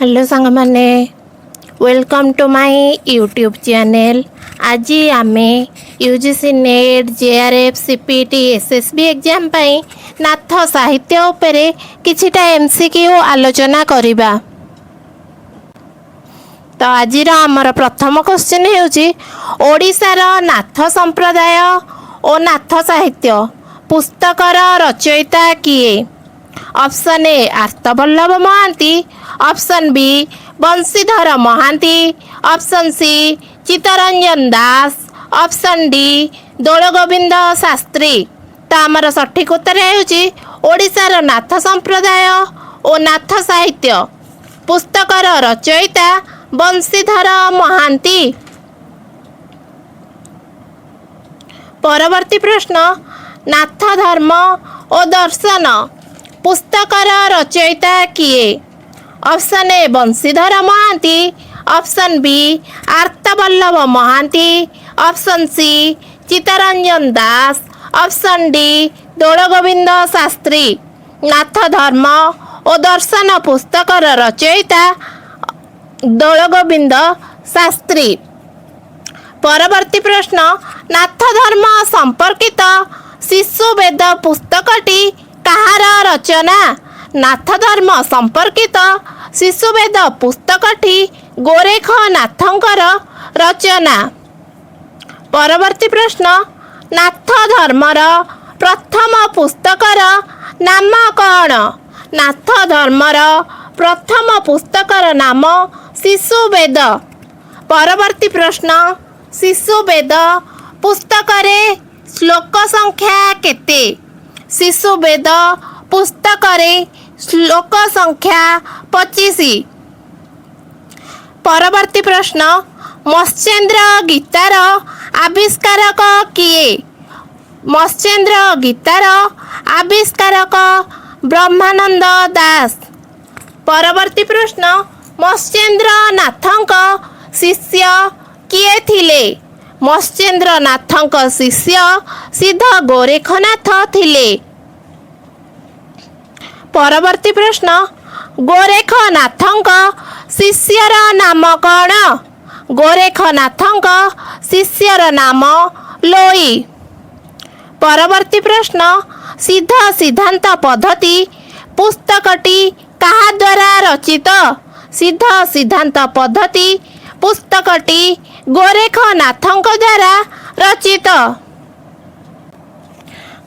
Hello सांग माने welcome to my YouTube channel. आज आमे UGC NET JRF CPT SSB exam पाई नाथ साहित्य उपरे किछिटा एमसीक्यू आलोचना करिबा। तो आज आमर प्रथम क्वेश्चन हेउची ओडिशार नाथ संप्रदाय और नाथ साहित्य पुस्तकर रचयिता किए? Option A Artaballabh Mohanty, option B Bansidhar Mohanty, option C Chittaranjan Das, option D Dolagobinda Shastri. तो आमर सठिक उत्तर हेउची ओडिशार नाथ संप्रदाय और नाथ साहित्य पुस्तकर रचयिता बंशीधर महांती। परवर्ती प्रश्न नाथ धर्म और दर्शन पुस्तकर रचयिता किए? Option A Bansidhar Mohanty, option B Artaballabh Mohanty, option C Chittaranjan Das, option D Dolagobinda Shastri. नाथ धर्म और दर्शन पुस्तकर रचयिता दोलगोविंद शास्त्री। परवर्ती प्रश्न नाथ धर्म संपर्कित शिशु वेद पुस्तकटी कहार रचना? नाथ धर्म संपर्कित शिशु वेद पुस्तकटी गोरेखनाथंकर रचना। परवर्ती प्रश्न नाथ धर्मर प्रथम पुस्तकर नाम कौन? नाथ धर्मर प्रथम पुस्तकर नाम शिशु वेद। परवर्ती प्रश्न शिशु वेद पुस्तकरे श्लोक संख्या केते? शिशु वेद पुस्तकरे श्लोक संख्या 25। परवर्ती प्रश्न मत्स्येन्द्र गीतार आविष्कारक किए? मत्स्येन्द्र गीतार आविष्कारक ब्रह्मानंद दास। परवर्ती प्रश्न मत्स्येन्द्र नाथंक शिष्य किए थिले? मत्स्येन्द्र नाथंक शिष्य सिद्ध गोरेखनाथ थिले। परवर्ती प्रश्न गोरेखनाथंक शिष्यर नाम कौन? गोरेखनाथंक शिष्यर नाम लोई। परवर्ती प्रश्न सिद्ध सिद्धांत पद्धति पुस्तकटी कहा द्वारा रचित? सिद्ध सिद्धांत पद्धति पुस्तकटी गोरेखनाथंक द्वारा रचित।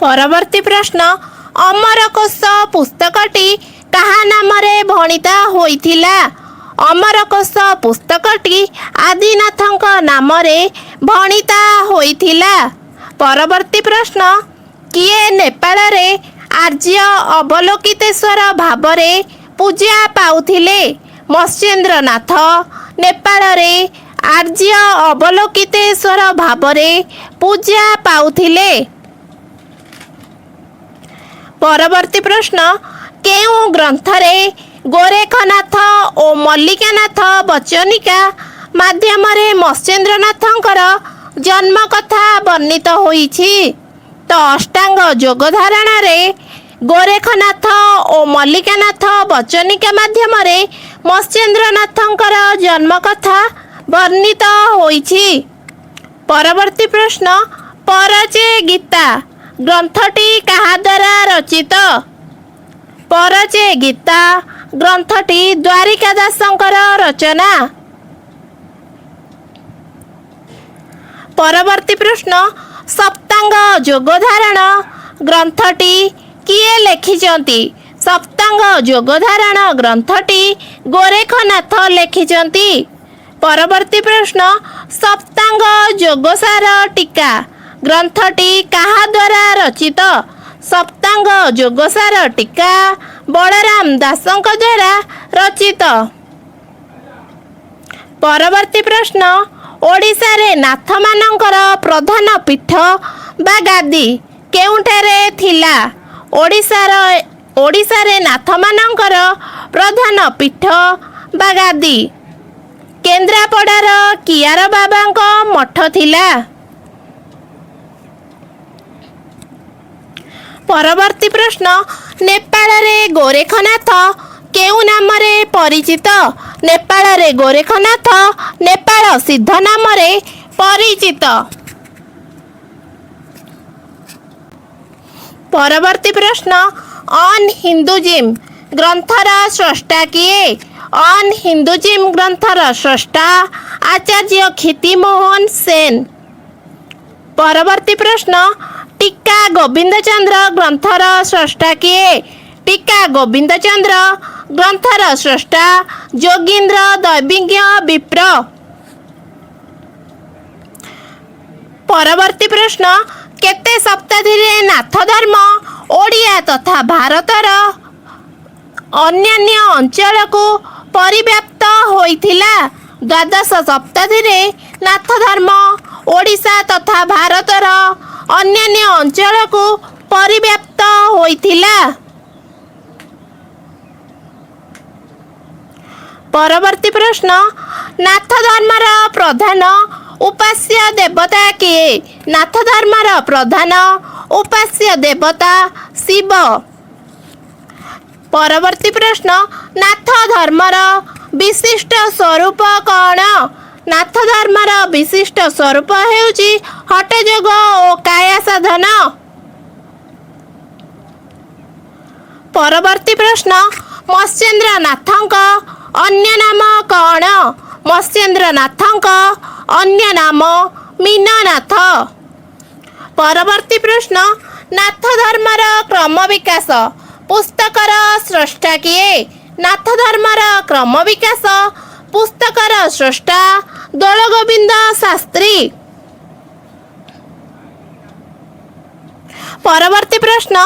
परवर्ती प्रश्न अमरकोश पुस्तकटी कहा नामरे भणिता होइथिला? अमरकोश पुस्तकटी आदिनाथंक नामरे भणिता होइथिला। परवर्ती प्रश्न किए नेपाल रे आर्य अवलोकितेश्वर भावरे पूजा पाउथिले? मत्स्येन्द्र नाथ नेपाल रे आर्य अवलोकितेश्वर भावरे पूजा पाउथिले। परवर्ती प्रश्न केउं ग्रंथरे गोरेखनाथ और मल्लिकानाथ बचनिका माध्यमरे मत्स्येन्द्रनाथंकर जन्म कथा वर्णित होइछि? तो अष्टांग योग धारणा रे गोरेखनाथ और मल्लिकानाथ बचनिका माध्यमरे मत्स्येन्द्रनाथंकर जन्म कथा वर्णित होइछि। परवर्ती प्रश्न परचे गीता ग्रंथटी कहा द्वारा रचित? परचे गीता ग्रंथटी द्वारिका दासंकर रचना। परवर्ती प्रश्न सप्तांग योग धारण ग्रंथटी किए लेखिचंती? सप्तांग योग धारण ग्रंथटी गोरेखनाथ लेखिचंती। परवर्ती प्रश्न सप्तांग योगसार टीका ग्रंथटी कहा द्वारा रचित? सप्तांग योगसार टीका बलराम दासंक द्वारा रचित। परवर्ती प्रश्न ओडिशा रे नाथ मानकर प्रधान पीठ बा गादी केउंठारे थिला? ओडिशा रे नाथ मानकर प्रधान पीठ बा गादी केन्द्रापड़ार कियार बाबांक मठ थिला। परवर्ती प्रश्न नेपाल रे गोरेखनाथ କେଉଁ ନାମରେ ପରିଚିତ? ନେପାଳରେ ଗୋରେଖନାଥ, ନେପାଳ ସିଦ୍ଧ ନାମରେ ପରିଚିତ। ପରବର୍ତ୍ତୀ ପ୍ରଶ୍ନ, ଅନ୍ ହିନ୍ଦୁଜିମ୍ ଗ୍ରନ୍ଥର ସ୍ରଷ୍ଟା କିଏ? ଅନ୍ ହିନ୍ଦୁଜିମ୍ ଗ୍ରନ୍ଥର ସ୍ରଷ୍ଟା ଆଚାର୍ଯ୍ୟ କ୍ଷିତିମୋହନ ସେନ। ପରବର୍ତ୍ତୀ ପ୍ରଶ୍ନ, ଟୀକା ଗୋବିନ୍ଦଚନ୍ଦ୍ର ଗ୍ରନ୍ଥର ସ୍ରଷ୍ଟା କିଏ? ଟୀକା ଗୋବିନ୍ଦଚନ୍ଦ୍ର ଗ୍ରନ୍ଥର ସ୍ରଷ୍ଟା ଯୋଗୀନ୍ଦ୍ର ଦୈବିଜ୍ଞ ବିପ୍ର। ପରବର୍ତ୍ତୀ ପ୍ରଶ୍ନ, କେତେ ଶତାବ୍ଦୀରେ ନାଥ ଧର୍ମ ଓଡ଼ିଆ ତଥା ଭାରତର ଅନ୍ୟାନ୍ୟ ଅଞ୍ଚଳକୁ ପରିବ୍ୟାପ୍ତ ହୋଇଥିଲା? ଦ୍ୱାଦଶ ଶତାବ୍ଦୀରେ ନାଥ ଧର୍ମ ଓଡ଼ିଶା ତଥା ଭାରତର ଅନ୍ୟାନ୍ୟ ଅଞ୍ଚଳକୁ ପରିବ୍ୟାପ୍ତ ହୋଇଥିଲା। ପରବର୍ତ୍ତୀ ପ୍ରଶ୍ନ, ନାଥ ଧର୍ମର ପ୍ରଧାନ ଉପାସ୍ୟ ଦେବତା କିଏ? ନାଥ ଧର୍ମର ପ୍ରଧାନ ଉପାସ୍ୟ ଦେବତା ଶିବ। ପରବର୍ତ୍ତୀ ପ୍ରଶ୍ନ, ନାଥ ଧର୍ମର ବିଶିଷ୍ଟ ସ୍ୱରୂପ କ'ଣ? ନାଥ ଧର୍ମର ବିଶିଷ୍ଟ ସ୍ୱରୂପ ହେଉଛି ହଠଯୋଗ ଓ କାୟା ସାଧନ। ପରବର୍ତ୍ତୀ ପ୍ରଶ୍ନ, ମତ୍ସ୍ୟେନ୍ଦ୍ର ନାଥଙ୍କ ଅନ୍ୟ ନାମ କ'ଣ? ମତ୍ସ୍ୟେନ୍ଦ୍ର ନାଥଙ୍କ ଅନ୍ୟ ନାମ ମୀନନାଥ। ପରବର୍ତ୍ତୀ ପ୍ରଶ୍ନ, ନାଥ ଧର୍ମର କ୍ରମ ବିକାଶ ପୁସ୍ତକର ସ୍ରଷ୍ଟା କିଏ? ନାଥ ଧର୍ମର କ୍ରମ ବିକାଶ ପୁସ୍ତକର ସ୍ରଷ୍ଟା ଦୋଳଗୋବିନ୍ଦ ଶାସ୍ତ୍ରୀ। ପରବର୍ତ୍ତୀ ପ୍ରଶ୍ନ,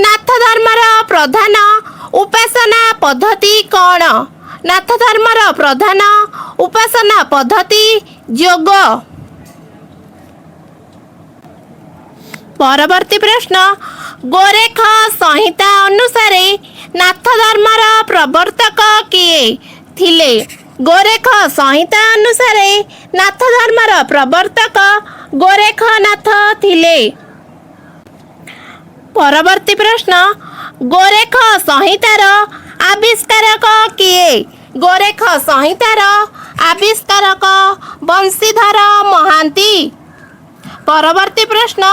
ନାଥ ଧର୍ମର ପ୍ରଧାନ ଉପାସନା ପଦ୍ଧତି କ'ଣ? ନାଥ ଧର୍ମର ପ୍ରଧାନ ଉପାସନା ପଦ୍ଧତି ଯୋଗ। ପରବର୍ତ୍ତୀ ପ୍ରଶ୍ନ, ଗୋରେଖ ସଂହିତା ଅନୁସାରେ ନାଥ ଧର୍ମର ପ୍ରବର୍ତ୍ତକ କିଏ ଥିଲେ? ଗୋରେଖ ସଂହିତା ଅନୁସାରେ ନାଥ ଧର୍ମର ପ୍ରବର୍ତ୍ତକ ଗୋରେଖନାଥ ଥିଲେ। ପରବର୍ତ୍ତୀ ପ୍ରଶ୍ନ, ଗୋରେଖ ସଂହିତାର ଆବିଷ୍କାରକ କିଏ? ଗୋରେଖ ସଂହିତାର ଆବିଷ୍କାରକ ବଂଶୀଧର ମହାନ୍ତି। ପରବର୍ତ୍ତୀ ପ୍ରଶ୍ନ,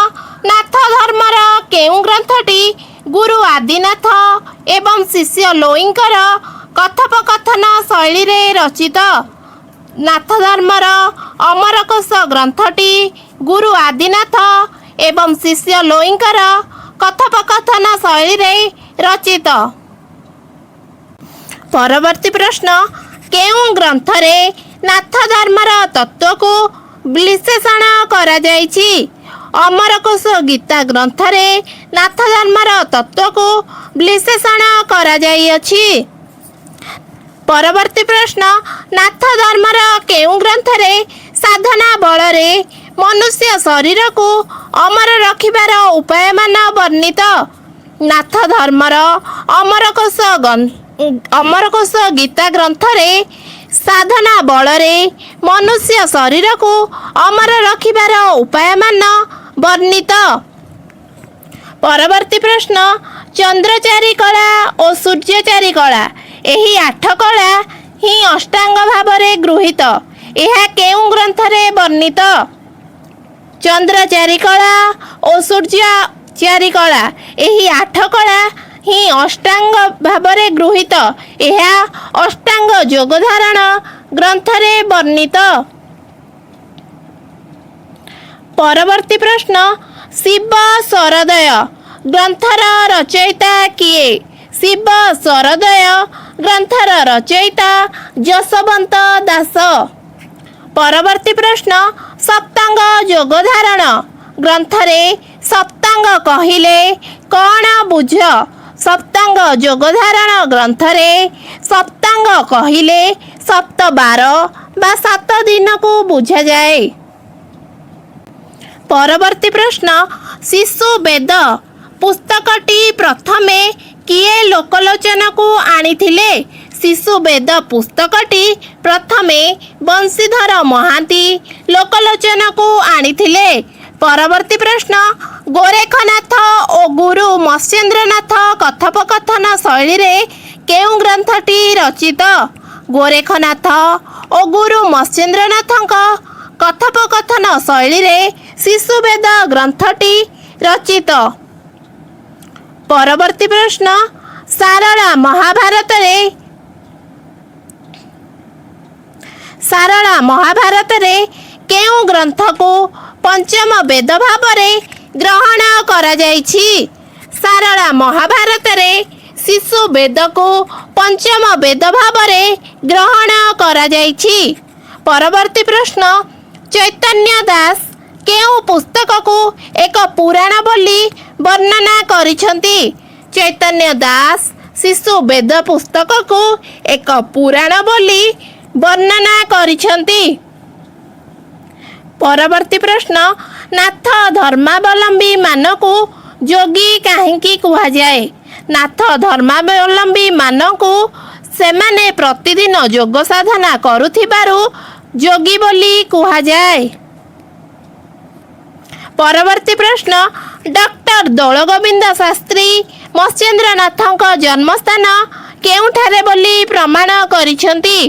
ନାଥ ଧର୍ମର କେଉଁ ଗ୍ରନ୍ଥଟି ଗୁରୁ ଆଦିନାଥ ଏବଂ ଶିଷ୍ୟ ଲୋଇଙ୍କର କଥୋପକଥନ ଶୈଳୀରେ ରଚିତ? ନାଥ ଧର୍ମର ଅମରକୋଷ ଗ୍ରନ୍ଥଟି ଗୁରୁ ଆଦିନାଥ ଏବଂ ଶିଷ୍ୟ ଲୋଇଙ୍କର କଥୋପକଥନ ଶୈଳୀରେ ରଚିତ। ପରବର୍ତ୍ତୀ ପ୍ରଶ୍ନ, କେଉଁ ଗ୍ରନ୍ଥରେ ନାଥ ଧର୍ମର ତତ୍ତ୍ୱକୁ ବିଶ୍ଳେଷଣ କରାଯାଇଛି? ଅମରକୋଷ ଗୀତା ଗ୍ରନ୍ଥରେ ନାଥ ଧର୍ମର ତତ୍ତ୍ୱକୁ ବିଶ୍ଳେଷଣ କରାଯାଇଅଛି। ପରବର୍ତ୍ତୀ ପ୍ରଶ୍ନ, ନାଥ ଧର୍ମର କେଉଁ ଗ୍ରନ୍ଥରେ ସାଧନା ବଳରେ ମନୁଷ୍ୟ ଶରୀରକୁ ଅମର ରଖିବାର ଉପାୟମାନ ବର୍ଣ୍ଣିତ? ନାଥ ଧର୍ମର ଅମରକୋଷ ଗୀତା ଗ୍ରନ୍ଥରେ ସାଧନା ବଳରେ ମନୁଷ୍ୟ ଶରୀରକୁ ଅମର ରଖିବାର ଉପାୟମାନ ବର୍ଣ୍ଣିତ। ପରବର୍ତ୍ତୀ ପ୍ରଶ୍ନ, ଚନ୍ଦ୍ରଚାରୀ କଳା ଓ ସୂର୍ଯ୍ୟଚାରୀ କଳା ଏହି 8 କଳା ହିଁ ଅଷ୍ଟାଙ୍ଗ ଭାବରେ ଗୃହୀତ। ଏହା କେଉଁ ଗ୍ରନ୍ଥରେ ବର୍ଣ୍ଣିତ? ଚନ୍ଦ୍ରଚାରୀ କଳା ଓ ସୂର୍ଯ୍ୟଚାରୀ କଳା ଏହି 8 କଳା ହିଁ ଅଷ୍ଟାଙ୍ଗ ଭାବରେ ଗୃହୀତ। ଏହା ଅଷ୍ଟାଙ୍ଗ ଯୋଗଧାରଣ ଗ୍ରନ୍ଥରେ ବର୍ଣ୍ଣିତ। ପରବର୍ତ୍ତୀ ପ୍ରଶ୍ନ, ଶିବ ସ୍ୱରୋଦୟ ଗ୍ରନ୍ଥର ରଚୟିତା କିଏ? ଶିବ ସ୍ୱରୋଦୟ ଗ୍ରନ୍ଥର ରଚୟିତା ଯଶୋବନ୍ତ ଦାସ। ପରବର୍ତ୍ତୀ ପ୍ରଶ୍ନ, ସପ୍ତାଙ୍ଗ ଯୋଗଧାରଣ ଗ୍ରନ୍ଥରେ ସପ୍ତାଙ୍ଗ କହିଲେ କ'ଣ ବୁଝ? ସପ୍ତାଙ୍ଗ ଯୋଗଧାରଣ ଗ୍ରନ୍ଥରେ ସପ୍ତାଙ୍ଗ କହିଲେ 7 ବା 7 ଦିନକୁ ବୁଝାଯାଏ। ପରବର୍ତ୍ତୀ ପ୍ରଶ୍ନ, ଶିଶୁ ବେଦ ପୁସ୍ତକଟି ପ୍ରଥମେ କିଏ ଲୋକଲୋଚନକୁ ଆଣିଥିଲେ? ଶିଶୁ ବେଦ ପୁସ୍ତକଟି ପ୍ରଥମେ ବଂଶୀଧର ମହାନ୍ତି ଲୋକଲୋଚନକୁ ଆଣିଥିଲେ। ପରବର୍ତ୍ତୀ ପ୍ରଶ୍ନ, ଗୋରେଖନାଥ ଓ ଗୁରୁ ମତ୍ସ୍ୟେନ୍ଦ୍ରନାଥ କଥୋପକଥନ ଶୈଳୀରେ କେଉଁ ଗ୍ରନ୍ଥଟି ରଚିତ? ଗୋରେଖନାଥ ଓ ଗୁରୁ ମତ୍ସ୍ୟେନ୍ଦ୍ରନାଥଙ୍କ କଥୋପକଥନ ଶୈଳୀରେ ଶିଶୁବେଦ ଗ୍ରନ୍ଥଟି ରଚିତ। ପରବର୍ତ୍ତୀ ପ୍ରଶ୍ନ, ସାରଳା ମହାଭାରତରେ କେଉଁ ଗ୍ରନ୍ଥକୁ ପଞ୍ଚମ ବେଦ ଭାବରେ ଗ୍ରହଣ କରାଯାଇଛି? ସାରଳା ମହାଭାରତରେ ଶିଶୁ ବେଦକୁ ପଞ୍ଚମ ବେଦ ଭାବରେ ଗ୍ରହଣ କରାଯାଇଛି। ପରବର୍ତ୍ତୀ ପ୍ରଶ୍ନ, ଚୈତନ୍ୟ ଦାସ କେଉଁ ପୁସ୍ତକକୁ ଏକ ପୁରାଣ ବୋଲି ବର୍ଣ୍ଣନା କରିଛନ୍ତି? ଚୈତନ୍ୟ ଦାସ ଶିଶୁ ବେଦ ପୁସ୍ତକକୁ ଏକ ପୁରାଣ ବୋଲି ବର୍ଣ୍ଣନା କରିଛନ୍ତି। ପରବର୍ତ୍ତୀ ପ୍ରଶ୍ନ, ନାଥ ଧର୍ମାବଲମ୍ବୀ ମାନଙ୍କୁ ଯୋଗୀ କାହିଁକି କୁହାଯାଏ? ନାଥ ଧର୍ମାବଲମ୍ବୀ ମାନଙ୍କୁ ସେମାନେ ପ୍ରତିଦିନ ଯୋଗ ସାଧନା କରୁଥିବାରୁ ଯୋଗୀ ବୋଲି କୁହାଯାଏ। ପରବର୍ତ୍ତୀ ପ୍ରଶ୍ନ, ଡକ୍ଟର ଦୋଳଗୋବିନ୍ଦ ଶାସ୍ତ୍ରୀ ମତ୍ସ୍ୟେନ୍ଦ୍ରନାଥଙ୍କ ଜନ୍ମସ୍ଥାନ କେଉଁଠାରେ ବୋଲି ପ୍ରମାଣ କରିଛନ୍ତି?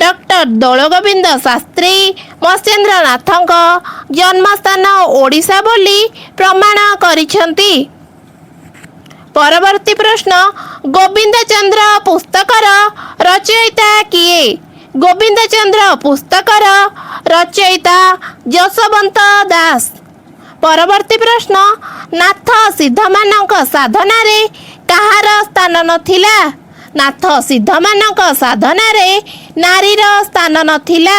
ଡକ୍ଟର ଦୋଳଗୋବିନ୍ଦ ଶାସ୍ତ୍ରୀ ମତ୍ସ୍ୟେନ୍ଦ୍ରନାଥଙ୍କ ଜନ୍ମସ୍ଥାନ ଓଡ଼ିଶା ବୋଲି ପ୍ରମାଣ କରିଛନ୍ତି। ପରବର୍ତ୍ତୀ ପ୍ରଶ୍ନ, ଗୋବିନ୍ଦ ଚନ୍ଦ୍ର ପୁସ୍ତକର ରଚୟିତା କିଏ? ଗୋବିନ୍ଦ ଚନ୍ଦ୍ର ପୁସ୍ତକର ରଚୟିତା ଯଶୋବନ୍ତ ଦାସ। ପରବର୍ତ୍ତୀ ପ୍ରଶ୍ନ, ନାଥ ସିଦ୍ଧମାନଙ୍କ ସାଧନାରେ କାହାର ସ୍ଥାନ ନଥିଲା? ନାଥ ସିଦ୍ଧମାନଙ୍କ ସାଧନାରେ ନାରୀର ସ୍ଥାନ ନଥିଲା।